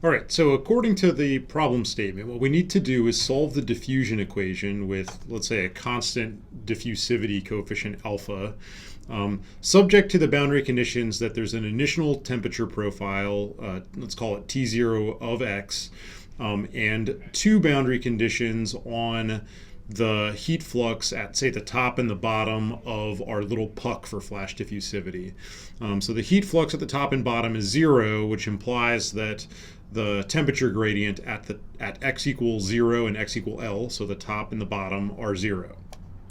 All right, so according to the problem statement, what we need to do is solve the diffusion equation with, let's say, a constant diffusivity coefficient alpha, subject to the boundary conditions that there's an initial temperature profile, let's call it T0 of x, and two boundary conditions on the heat flux at, say, the top and the bottom of our little puck for flash diffusivity. So the heat flux at the top and bottom is 0, which implies that the temperature gradient at x equals 0 and x equal L, so the top and the bottom, are 0.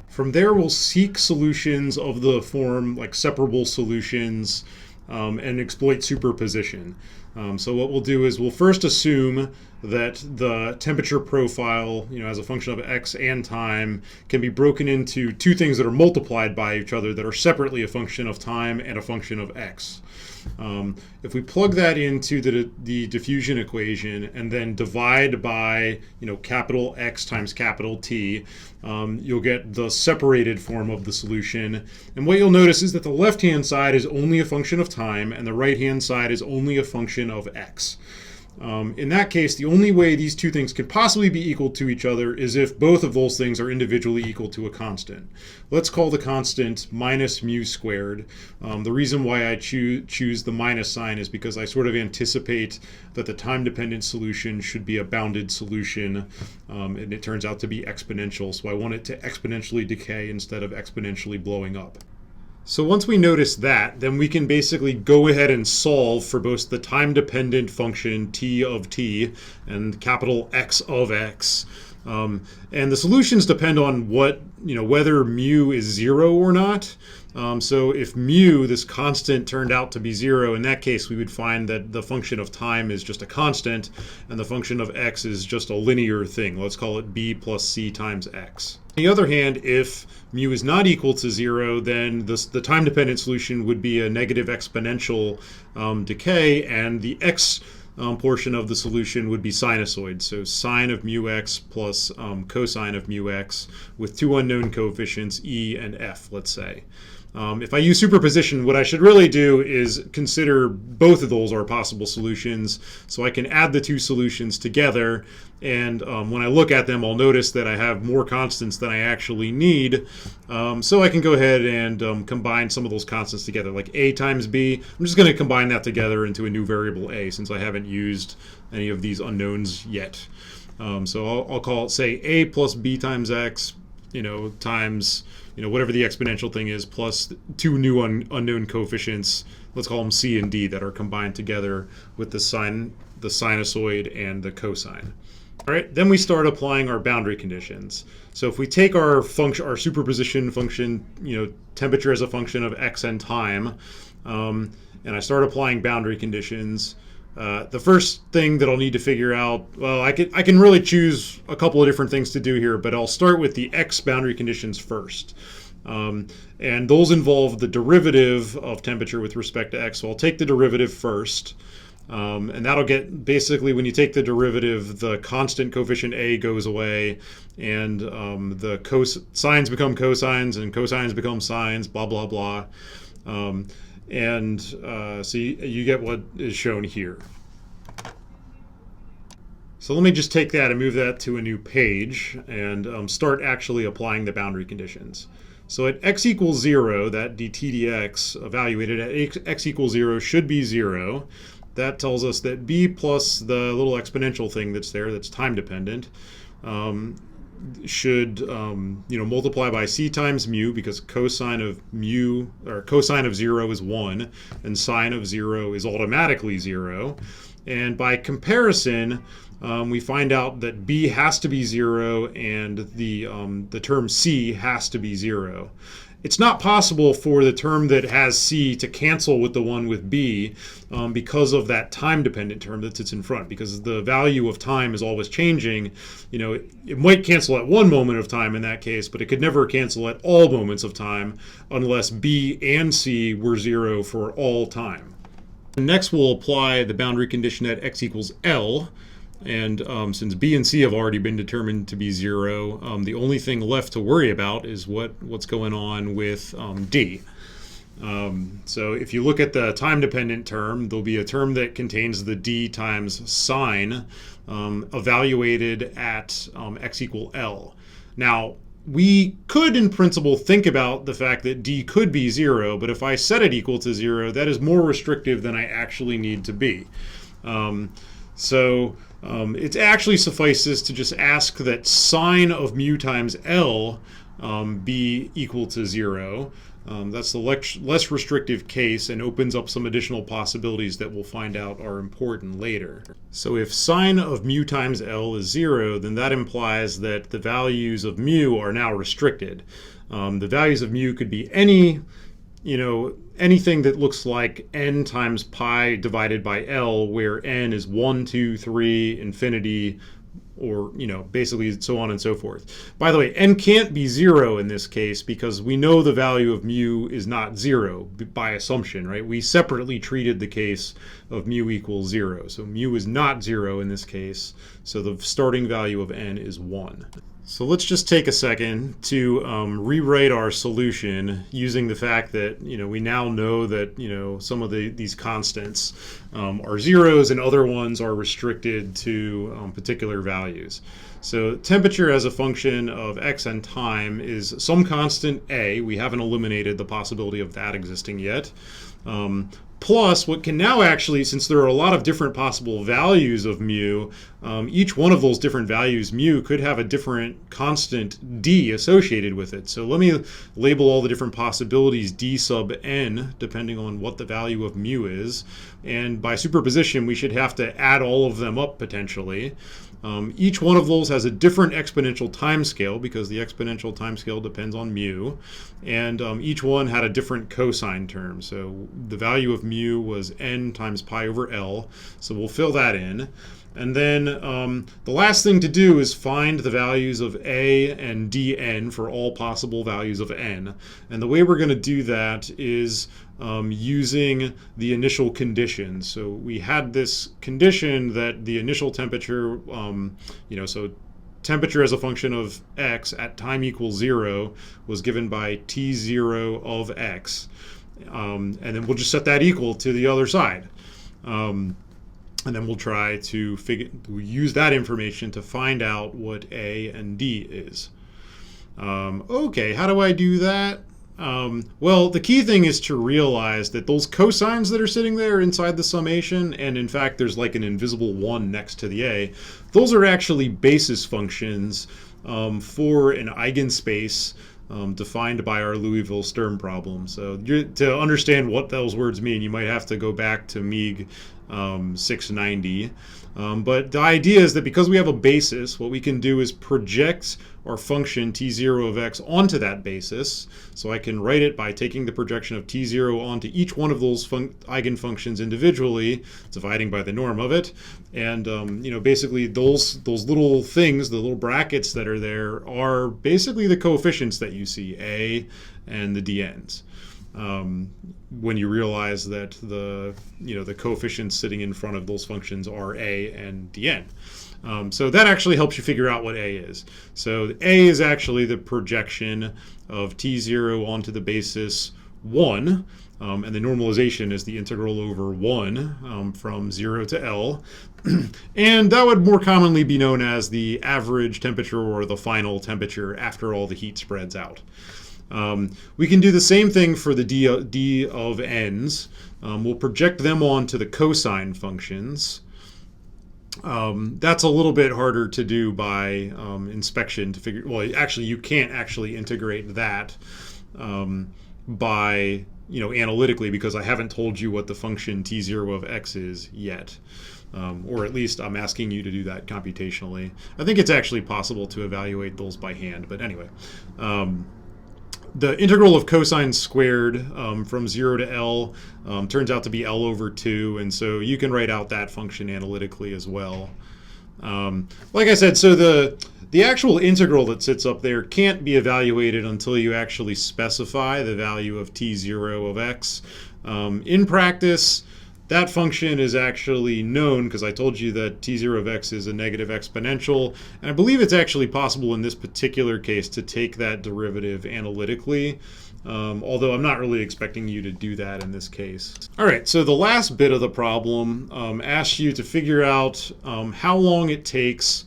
From there, we'll seek solutions of the form like separable solutions and exploit superposition. So what we'll do is we'll first assume that the temperature profile, as a function of x and time, can be broken into two things that are multiplied by each other that are separately a function of time and a function of x. If we plug that into the diffusion equation and then divide by capital X times capital T, you'll get the separated form of the solution. And what you'll notice is that the left-hand side is only a function of time and the right-hand side is only a function of x. In that case, the only way these two things could possibly be equal to each other is if both of those things are individually equal to a constant. Let's call the constant minus mu squared. The reason why I choose the minus sign is because I sort of anticipate that the time-dependent solution should be a bounded solution, and it turns out to be exponential, so I want it to exponentially decay instead of exponentially blowing up. So once we notice that, then we can basically go ahead and solve for both the time-dependent function t of t and capital X of x. And the solutions depend on whether mu is 0 or not. So if mu, this constant, turned out to be 0, in that case we would find that the function of time is just a constant and the function of x is just a linear thing. Let's call it b plus c times x. On the other hand, if mu is not equal to 0, then the time-dependent solution would be a negative exponential decay, and the x portion of the solution would be sinusoid. So sine of mu x plus cosine of mu x with two unknown coefficients, e and f, let's say. If I use superposition, what I should really do is consider both of those are possible solutions. So I can add the two solutions together, and when I look at them, I'll notice that I have more constants than I actually need. So I can go ahead and combine some of those constants together, like a times b. I'm just going to combine that together into a new variable a, since I haven't used any of these unknowns yet. So I'll call it, say, a plus b times x, times whatever the exponential thing is, plus two new unknown coefficients, let's call them c and d, that are combined together with the sinusoid and the cosine. All right, then we start applying our boundary conditions. So if we take our superposition function, temperature as a function of x and time, and I start applying boundary conditions, the first thing that I'll need to figure out, well, I can really choose a couple of different things to do here, but I'll start with the x boundary conditions first. And those involve the derivative of temperature with respect to x. So I'll take the derivative first. And that'll get, basically, when you take the derivative, the constant coefficient a goes away, and the sines become cosines, and cosines become sines, blah, blah, blah. So you get what is shown here. So let me just take that and move that to a new page and start actually applying the boundary conditions. So at x equals 0, that dt dx evaluated at x equals 0 should be 0. That tells us that b plus the little exponential thing that's there, that's time dependent, should multiply by c times mu, because cosine of 0 is 1 and sine of 0 is automatically 0. And by comparison, we find out that b has to be 0 and the term c has to be 0. It's not possible for the term that has c to cancel with the one with b because of that time-dependent term that sits in front, because the value of time is always changing. It might cancel at one moment of time in that case, but it could never cancel at all moments of time unless b and c were 0 for all time. Next, we'll apply the boundary condition at x equals L. And since b and c have already been determined to be 0, the only thing left to worry about is what's going on with d. So if you look at the time-dependent term, there'll be a term that contains the d times sine evaluated at x equal L. Now, we could, in principle, think about the fact that d could be 0, but if I set it equal to 0, that is more restrictive than I actually need to be. It actually suffices to just ask that sine of mu times L be equal to 0. That's the less restrictive case and opens up some additional possibilities that we'll find out are important later. So if sine of mu times L is 0, then that implies that the values of mu are now restricted. The values of mu could be anything that looks like n times pi divided by L, where n is 1, 2, 3, infinity, or basically so on and so forth. By the way, n can't be 0 in this case because we know the value of mu is not 0 by assumption, right? We separately treated the case of mu equals 0. So mu is not 0 in this case. So the starting value of n is 1. So let's just take a second to rewrite our solution using the fact that we now know that some of these constants are zeros and other ones are restricted to particular values. So temperature as a function of x and time is some constant a. We haven't eliminated the possibility of that existing yet. Plus, what can now actually, since there are a lot of different possible values of mu, each one of those different values, mu, could have a different constant d associated with it. So let me label all the different possibilities d sub n, depending on what the value of mu is. And by superposition, we should have to add all of them up potentially. Each one of those has a different exponential timescale because the exponential timescale depends on mu, and each one had a different cosine term. So the value of mu was n times pi over L, so we'll fill that in. And then the last thing to do is find the values of a and dn for all possible values of n. And the way we're going to do that is using the initial condition. So we had this condition that the initial temperature, so temperature as a function of x at time equals 0 was given by T0 of x. And then we'll just set that equal to the other side. And then we'll try to use that information to find out what A and D is. Okay, how do I do that? Well, the key thing is to realize that those cosines that are sitting there inside the summation, and in fact there's like an invisible 1 next to the A, those are actually basis functions for an eigenspace defined by our Liouville-Sturm problem. So to understand what those words mean, you might have to go back to Meeg 690. But the idea is that because we have a basis, what we can do is project our function T0 of x onto that basis. So I can write it by taking the projection of T0 onto each one of those eigenfunctions individually, dividing by the norm of it. And basically those little things, the little brackets that are there, are basically the coefficients that you see, A and the dn's. When you realize that the coefficients sitting in front of those functions are a and dn. So that actually helps you figure out what a is. So a is actually the projection of T0 onto the basis 1, and the normalization is the integral over 1 from 0 to L. And that would more commonly be known as the average temperature or the final temperature after all the heat spreads out. We can do the same thing for the d of n's. We'll project them onto the cosine functions. That's a little bit harder to do by inspection to figure. Well, actually, you can't actually integrate that by analytically, because I haven't told you what the function T0 of x is yet. Or at least I'm asking you to do that computationally. I think it's actually possible to evaluate those by hand, but anyway. The integral of cosine squared from 0 to L turns out to be L over 2, and so you can write out that function analytically as well. Like I said, so the actual integral that sits up there can't be evaluated until you actually specify the value of T0 of x. In practice, that function is actually known because I told you that T0 of x is a negative exponential, and I believe it's actually possible in this particular case to take that derivative analytically. although I'm not really expecting you to do that in this case. All right, so the last bit of the problem asks you to figure out how long it takes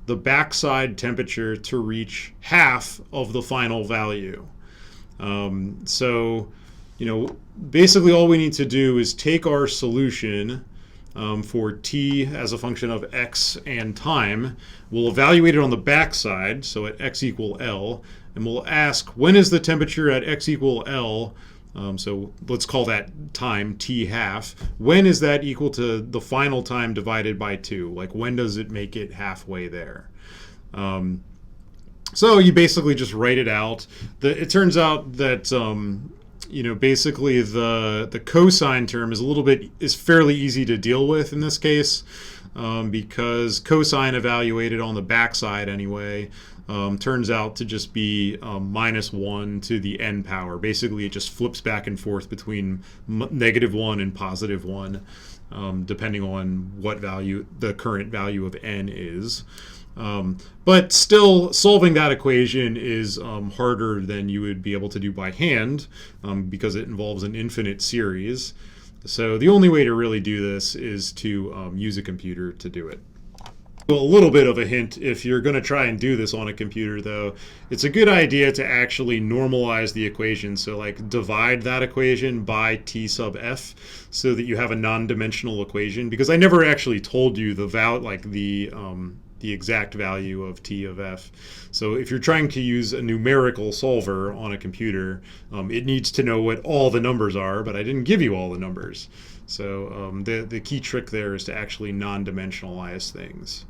the backside temperature to reach half of the final value. So, basically all we need to do is take our solution for t as a function of x and time. We'll evaluate it on the backside, so at x equal L, and we'll ask when is the temperature at x equal L, so let's call that time t half. When is that equal to the final time divided by 2? Like when does it make it halfway there? So you basically just write it out. It turns out that basically the cosine term is fairly easy to deal with in this case, because cosine evaluated on the backside anyway turns out to just be -1 to the n power. Basically, it just flips back and forth between -1 and +1, depending on what value the current value of n is. But still, solving that equation is harder than you would be able to do by hand, because it involves an infinite series. So the only way to really do this is to use a computer to do it. Well, a little bit of a hint, if you're going to try and do this on a computer, though, it's a good idea to actually normalize the equation. So like divide that equation by t sub f so that you have a non-dimensional equation, because I never actually told you the exact value of t of f. So if you're trying to use a numerical solver on a computer, it needs to know what all the numbers are, but I didn't give you all the numbers. So the key trick there is to actually non-dimensionalize things.